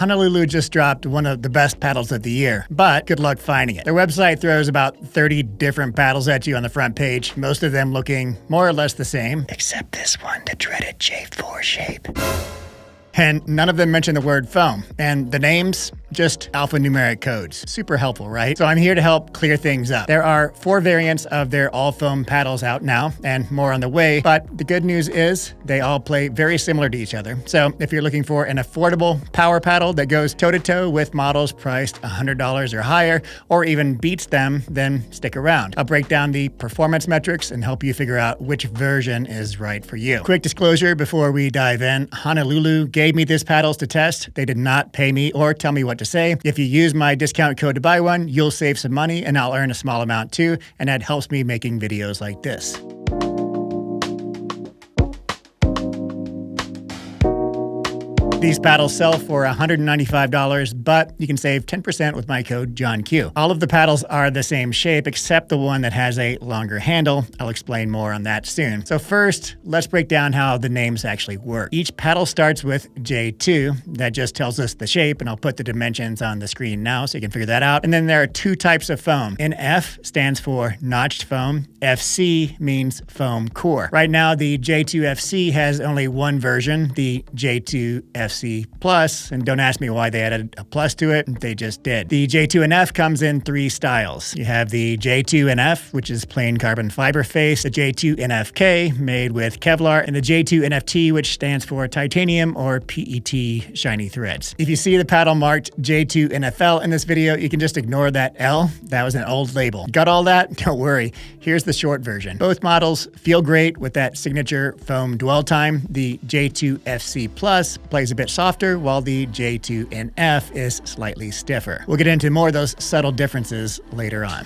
Honolulu just dropped one of the best paddles of the year, but good luck finding it. Their website throws about 30 different paddles at you on the front page, most of them looking more or less the same, except this one, the dreaded J4 shape. And none of them mention the word foam. And the names, just alphanumeric codes. Super helpful, right? So I'm here to help clear things up. There are 4 variants of their all foam paddles out now, and more on the way. But the good news is they all play very similar to each other. So if you're looking for an affordable power paddle that goes toe-to-toe with models priced $100 or higher, or even beats them, then stick around. I'll break down the performance metrics and help you figure out which version is right for you. Quick disclosure before we dive in, Honolulu gave me these paddles to test. They did not pay me or tell me what to say. If you use my discount code to buy one, you'll save some money and I'll earn a small amount too, and that helps me making videos like this. These paddles sell for $195, but you can save 10% with my code Johnkew. All of the paddles are the same shape except the one that has a longer handle. I'll explain more on that soon. So first, let's break down how the names actually work. Each paddle starts with J2. That just tells us the shape, and I'll put the dimensions on the screen now so you can figure that out. And then there are 2 types of foam. NF stands for notched foam. FC means foam core. Right now, the J2FC has only one version, the J2FC Plus, and don't ask me why they added a plus to it, they just did. The J2NF comes in 3 styles. You have the J2NF, which is plain carbon fiber face, the J2NFK, made with Kevlar, and the J2NFT, which stands for titanium or PET shiny threads. If you see the paddle marked J2NFL in this video, you can just ignore that L. That was an old label. Got all that? Don't worry. Here's the short version. Both models feel great with that signature foam dwell time. The J2FC Plus plays a bit softer, while the J2NF is slightly stiffer. We'll get into more of those subtle differences later on.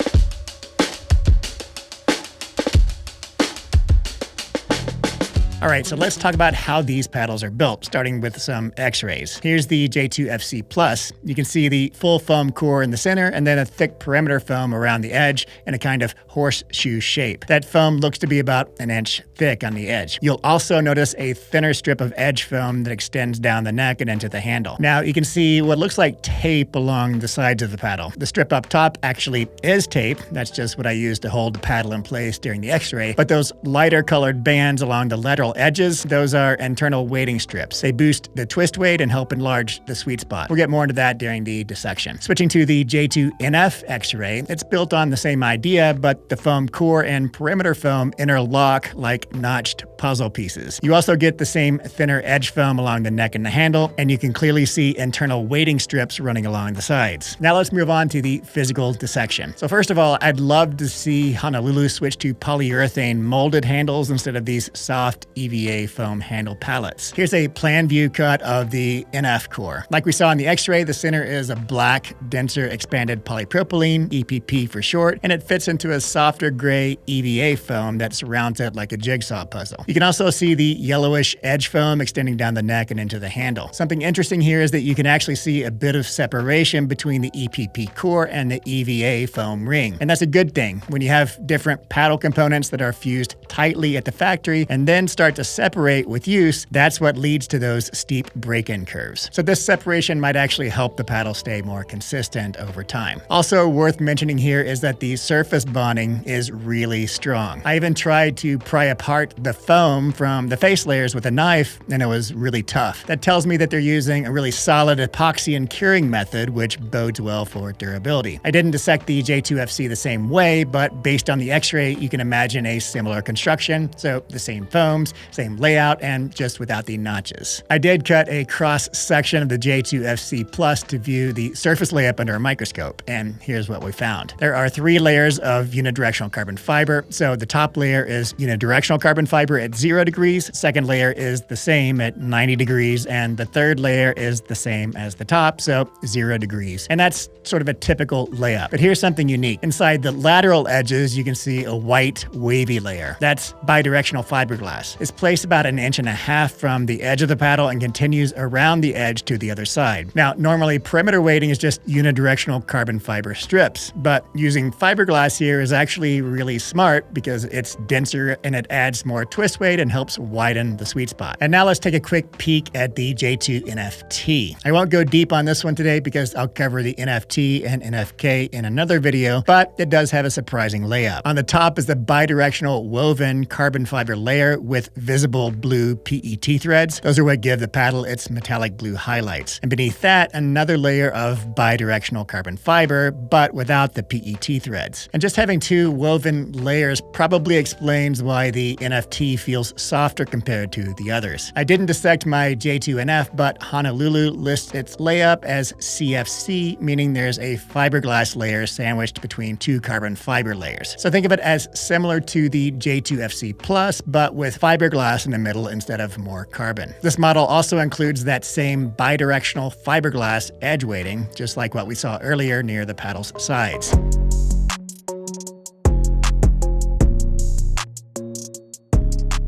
All right, so let's talk about how these paddles are built, starting with some x-rays. Here's the J2FC Plus. You can see the full foam core in the center and then a thick perimeter foam around the edge in a kind of horseshoe shape. That foam looks to be about an inch thick on the edge. You'll also notice a thinner strip of edge foam that extends down the neck and into the handle. Now, you can see what looks like tape along the sides of the paddle. The strip up top actually is tape. That's just what I use to hold the paddle in place during the x-ray. But those lighter colored bands along the lateral edges, those are internal weighting strips. They boost the twist weight and help enlarge the sweet spot. We'll get more into that during the dissection. Switching to the J2NF X-ray, it's built on the same idea, but the foam core and perimeter foam interlock like notched puzzle pieces. You also get the same thinner edge foam along the neck and the handle, and you can clearly see internal weighting strips running along the sides. Now let's move on to the physical dissection. So first of all, I'd love to see Honolulu switch to polyurethane molded handles instead of these soft EVA foam handle pallets. Here's a plan view cut of the NF core. Like we saw in the X-ray, the center is a black, denser expanded polypropylene, EPP for short, and it fits into a softer gray EVA foam that surrounds it like a jigsaw puzzle. You can also see the yellowish edge foam extending down the neck and into the handle. Something interesting here is that you can actually see a bit of separation between the EPP core and the EVA foam ring. And that's a good thing. When you have different paddle components that are fused tightly at the factory and then start to separate with use, that's what leads to those steep break-in curves. So this separation might actually help the paddle stay more consistent over time. Also worth mentioning here is that the surface bonding is really strong. I even tried to pry apart the foam from the face layers with a knife, and it was really tough. That tells me that they're using a really solid epoxy and curing method, which bodes well for durability. I didn't dissect the J2FC the same way, but based on the X-ray, you can imagine a similar construction. So the same foams, same layout, and just without the notches. I did cut a cross section of the J2FC Plus to view the surface layup under a microscope, and here's what we found. There are 3 layers of unidirectional carbon fiber. So the top layer is unidirectional carbon fiber at 0 degrees, second layer is the same at 90 degrees, and the third layer is the same as the top, so 0 degrees. And that's sort of a typical layup. But here's something unique. Inside the lateral edges, you can see a white wavy layer. That's bidirectional fiberglass. is placed about 1.5 inches from the edge of the paddle and continues around the edge to the other side. Now, normally perimeter weighting is just unidirectional carbon fiber strips, but using fiberglass here is actually really smart because it's denser and it adds more twist weight and helps widen the sweet spot. And now let's take a quick peek at the J2NF. I won't go deep on this one today because I'll cover the NFT and NFK in another video, but it does have a surprising layup. On the top is the bidirectional woven carbon fiber layer with visible blue PET threads. Those are what give the paddle its metallic blue highlights. And beneath that, another layer of bidirectional carbon fiber, but without the PET threads. And just having two woven layers probably explains why the NFT feels softer compared to the others. I didn't dissect my J2NF, but Honolulu lists its layup as CFC, meaning there's a fiberglass layer sandwiched between two carbon fiber layers. So think of it as similar to the J2FC Plus, but with fiberglass in the middle instead of more carbon. This model also includes that same bidirectional fiberglass edge weighting, just like what we saw earlier near the paddle's sides.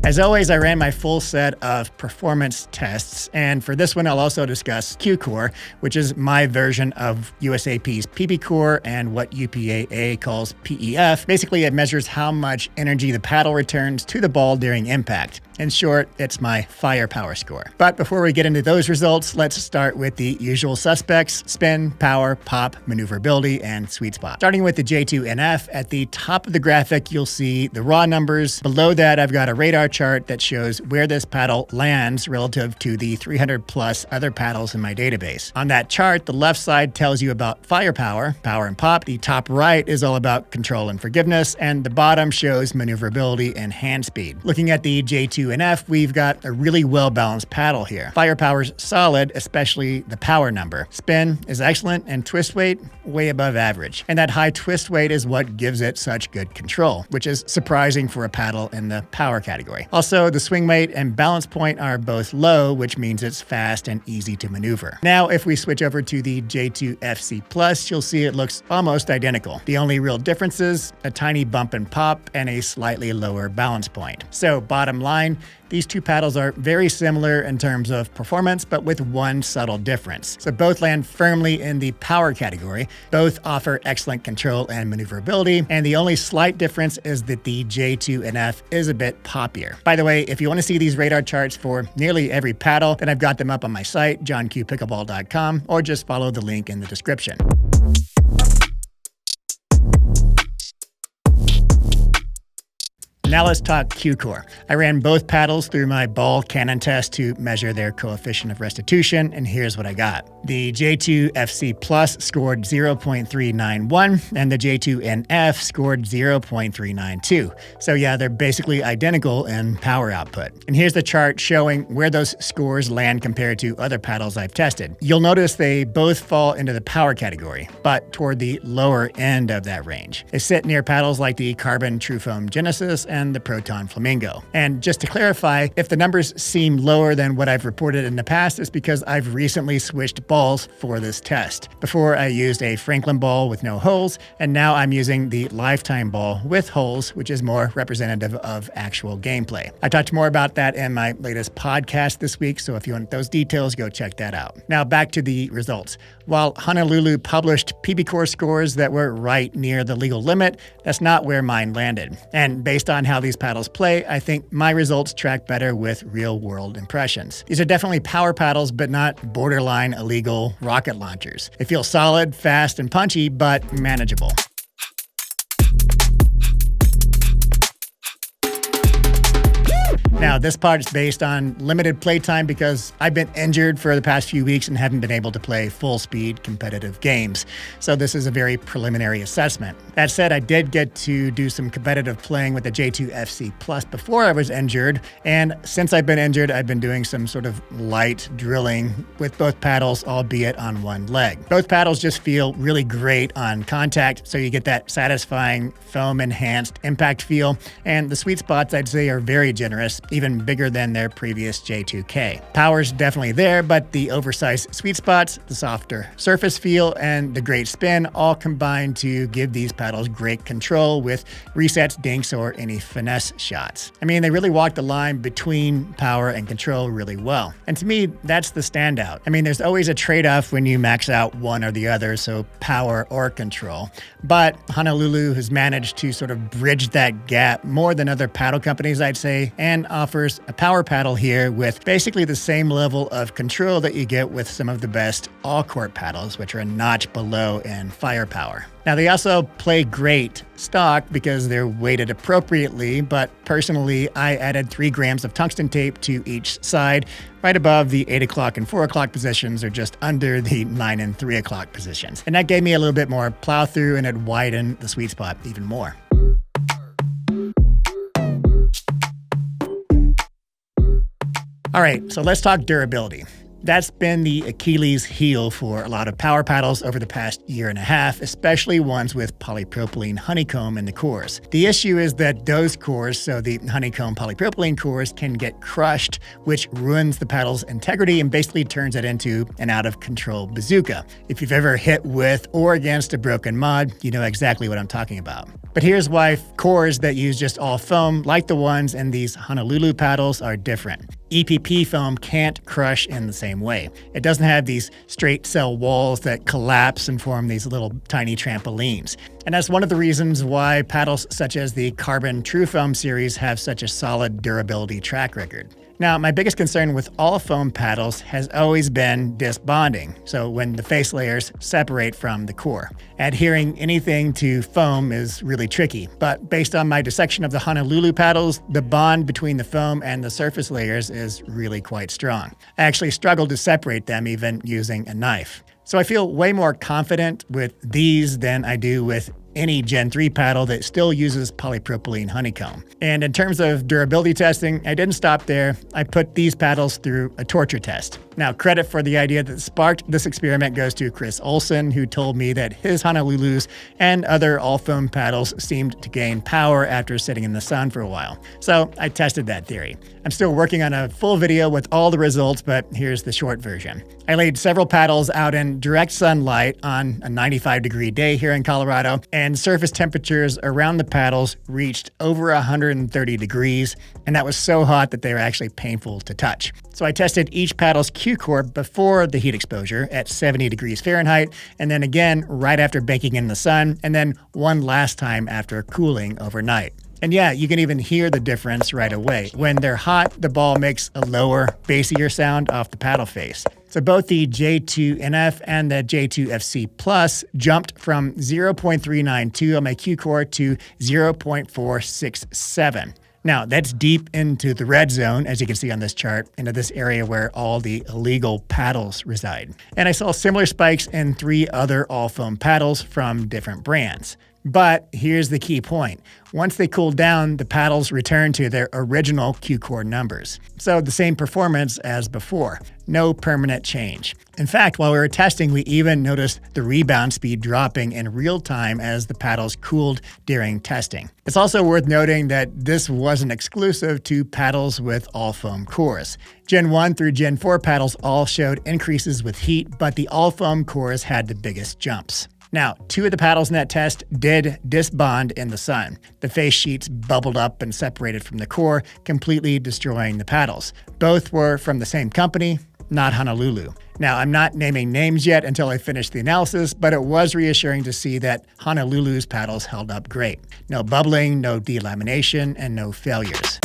As always, I ran my full set of performance tests, and for this one I'll also discuss KewCOR, which is my version of USAP's PBCOR and what UPAA calls PEF. Basically, it measures how much energy the paddle returns to the ball during impact. In short, it's my firepower score. But before we get into those results, let's start with the usual suspects: spin, power, pop, maneuverability, and sweet spot. Starting with the J2NF, at the top of the graphic, you'll see the raw numbers. Below that, I've got a radar chart that shows where this paddle lands relative to the 300 plus other paddles in my database. On that chart, the left side tells you about firepower, power and pop. The top right is all about control and forgiveness, and the bottom shows maneuverability and hand speed. Looking at the J2NF, we've got a really well-balanced paddle here. Firepower's solid, especially the power number. Spin is excellent, and twist weight, way above average. And that high twist weight is what gives it such good control, which is surprising for a paddle in the power category. Also, the swing weight and balance point are both low, which means it's fast and easy to maneuver. Now, if we switch over to the J2FC Plus, you'll see it looks almost identical. The only real difference is a tiny bump and pop and a slightly lower balance point. So, bottom line, these two paddles are very similar in terms of performance, but with one subtle difference. So both land firmly in the power category, both offer excellent control and maneuverability, and the only slight difference is that the J2NF is a bit poppier. By the way, if you want to see these radar charts for nearly every paddle, then I've got them up on my site, JohnKewPickleball.com, or just follow the link in the description. Now let's talk KewCOR. I ran both paddles through my ball cannon test to measure their coefficient of restitution, and here's what I got. The J2FC Plus scored 0.391, and the J2NF scored 0.392. So yeah, they're basically identical in power output. And here's the chart showing where those scores land compared to other paddles I've tested. You'll notice they both fall into the power category, but toward the lower end of that range. They sit near paddles like the Carbon True Foam Genesis and the Proton Flamingo. And just to clarify, if the numbers seem lower than what I've reported in the past, it's because I've recently switched balls for this test. Before, I used a Franklin ball with no holes, and now I'm using the Lifetime ball with holes, which is more representative of actual gameplay. I talked more about that in my latest podcast this week, so if you want those details, go check that out. Now back to the results. While Honolulu published PBCOR scores that were right near the legal limit, that's not where mine landed. And based on how these paddles play, I think my results track better with real-world impressions. These are definitely power paddles, but not borderline illegal rocket launchers. They feel solid, fast, and punchy, but manageable. Now, this part is based on limited playtime because I've been injured for the past few weeks and haven't been able to play full-speed competitive games. So this is a very preliminary assessment. That said, I did get to do some competitive playing with the J2FC Plus before I was injured, and since I've been injured, I've been doing some sort of light drilling with both paddles, albeit on one leg. Both paddles just feel really great on contact, so you get that satisfying foam-enhanced impact feel, and the sweet spots, I'd say, are very generous, even bigger than their previous J2K. Power's definitely there, but the oversized sweet spots, the softer surface feel, and the great spin all combine to give these paddles great control with resets, dinks, or any finesse shots. I mean, they really walk the line between power and control really well. And to me, that's the standout. I mean, there's always a trade-off when you max out one or the other, so power or control. But Honolulu has managed to sort of bridge that gap more than other paddle companies, I'd say, and offers a power paddle here with basically the same level of control that you get with some of the best all-court paddles, which are a notch below in firepower. Now, they also play great stock because they're weighted appropriately, but personally, I added 3 grams of tungsten tape to each side, right above the 8 o'clock and 4 o'clock positions, or just under the 9 and 3 o'clock positions. And that gave me a little bit more plow through, and it widened the sweet spot even more. All right, so let's talk durability. That's been the Achilles heel for a lot of power paddles over the past year and a half, especially ones with polypropylene honeycomb in the cores. The issue is that those cores, so the honeycomb polypropylene cores, can get crushed, which ruins the paddle's integrity and basically turns it into an out-of-control bazooka. If you've ever hit with or against a broken mod, you know exactly what I'm talking about. But here's why cores that use just all foam, like the ones in these Honolulu paddles, are different. EPP foam can't crush in the same way. It doesn't have these straight cell walls that collapse and form these little tiny trampolines. And that's one of the reasons why paddles such as the Carbon True Foam series have such a solid durability track record. Now, my biggest concern with all foam paddles has always been disc bonding, so when the face layers separate from the core. Adhering anything to foam is really tricky, but based on my dissection of the Honolulu paddles, the bond between the foam and the surface layers is really quite strong. I actually struggled to separate them even using a knife. So I feel way more confident with these than I do with any Gen 3 paddle that still uses polypropylene honeycomb. And in terms of durability testing, I didn't stop there. I put these paddles through a torture test. Now, credit for the idea that sparked this experiment goes to Chris Olson, who told me that his Honolulus and other all-foam paddles seemed to gain power after sitting in the sun for a while. So I tested that theory. I'm still working on a full video with all the results, but here's the short version. I laid several paddles out in direct sunlight on a 95-degree day here in Colorado, and surface temperatures around the paddles reached over 130 degrees, and that was so hot that they were actually painful to touch. So I tested each paddle's KewCOR before the heat exposure at 70 degrees Fahrenheit, and then again right after baking in the sun, and then one last time after cooling overnight. And yeah, you can even hear the difference right away. When they're hot, the ball makes a lower, bassier sound off the paddle face. So both the J2NF and the J2FC Plus jumped from 0.392 on my KewCOR to 0.467. Now, that's deep into the red zone, as you can see on this chart, into this area where all the illegal paddles reside. And I saw similar spikes in 3 other all-foam paddles from different brands. But here's the key point. Once they cooled down, the paddles returned to their original KewCOR numbers. So the same performance as before. No permanent change. In fact, while we were testing, we even noticed the rebound speed dropping in real time as the paddles cooled during testing. It's also worth noting that this wasn't exclusive to paddles with all-foam cores. Gen 1 through Gen 4 paddles all showed increases with heat, but the all-foam cores had the biggest jumps. Now, 2 of the paddles in that test did disc bond in the sun. The face sheets bubbled up and separated from the core, completely destroying the paddles. Both were from the same company, not Honolulu. Now, I'm not naming names yet until I finish the analysis, but it was reassuring to see that Honolulu's paddles held up great. No bubbling, no delamination, and no failures.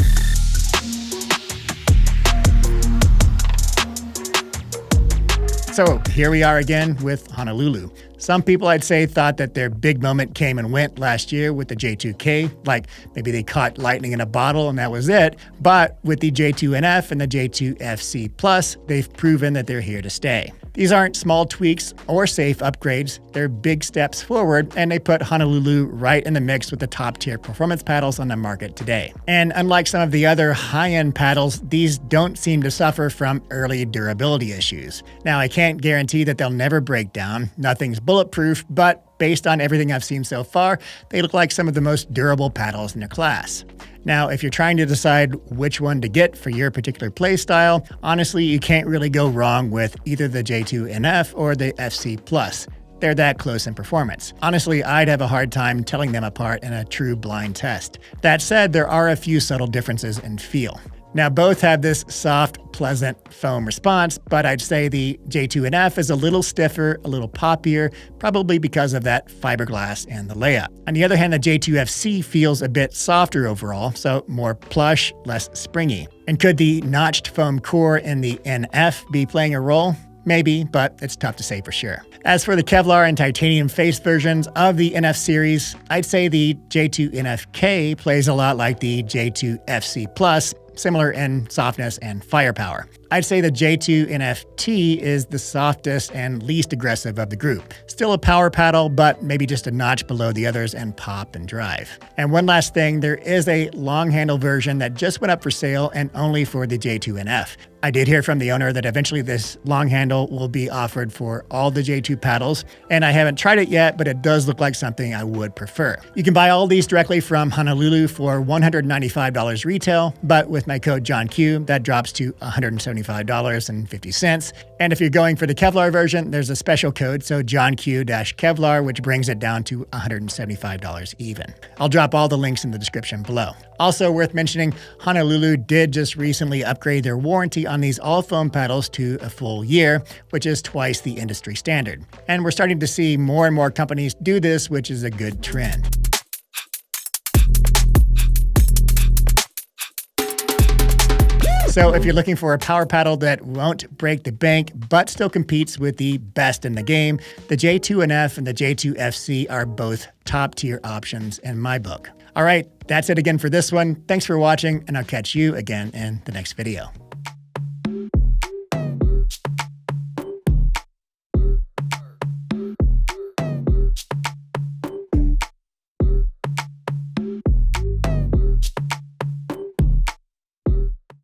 So here we are again with Honolulu. Some people, I'd say, thought that their big moment came and went last year with the J2K, like maybe they caught lightning in a bottle and that was it. But with the J2NF and the J2FC Plus, they've proven that they're here to stay. These aren't small tweaks or safe upgrades. They're big steps forward, and they put Honolulu right in the mix with the top-tier performance paddles on the market today. And unlike some of the other high-end paddles, these don't seem to suffer from early durability issues. Now, I can't guarantee that they'll never break down. Nothing's bulletproof, but based on everything I've seen so far, they look like some of the most durable paddles in their class. Now, if you're trying to decide which one to get for your particular play style, honestly, you can't really go wrong with either the J2NF or the FC Plus. They're that close in performance. Honestly, I'd have a hard time telling them apart in a true blind test. That said, there are a few subtle differences in feel. Now, both have this soft, pleasant foam response, but I'd say the J2NF is a little stiffer, a little poppier, probably because of that fiberglass and the layup. On the other hand, the J2FC feels a bit softer overall, so more plush, less springy. And could the notched foam core in the NF be playing a role? Maybe, but it's tough to say for sure. As for the Kevlar and titanium face versions of the NF series, I'd say the J2NFK plays a lot like the J2FC Plus, similar in softness and firepower. I'd say the J2NFT is the softest and least aggressive of the group. Still a power paddle, but maybe just a notch below the others and pop and drive. And one last thing, there is a long handle version that just went up for sale and only for the J2NF. I did hear from the owner that eventually this long handle will be offered for all the J2 paddles, and I haven't tried it yet, but it does look like something I would prefer. You can buy all these directly from Honolulu for $195 retail, but with my code Johnkew, that drops to $175.50. And if you're going for the Kevlar version, there's a special code, so Johnkew-Kevlar, which brings it down to $175 even. I'll drop all the links in the description below. Also worth mentioning, Honolulu did just recently upgrade their warranty on these all-foam paddles to a full year, which is twice the industry standard. And we're starting to see more and more companies do this, which is a good trend. So if you're looking for a power paddle that won't break the bank but still competes with the best in the game, the J2NF and the J2FC are both top-tier options in my book. All right, that's it again for this one. Thanks for watching, and I'll catch you again in the next video.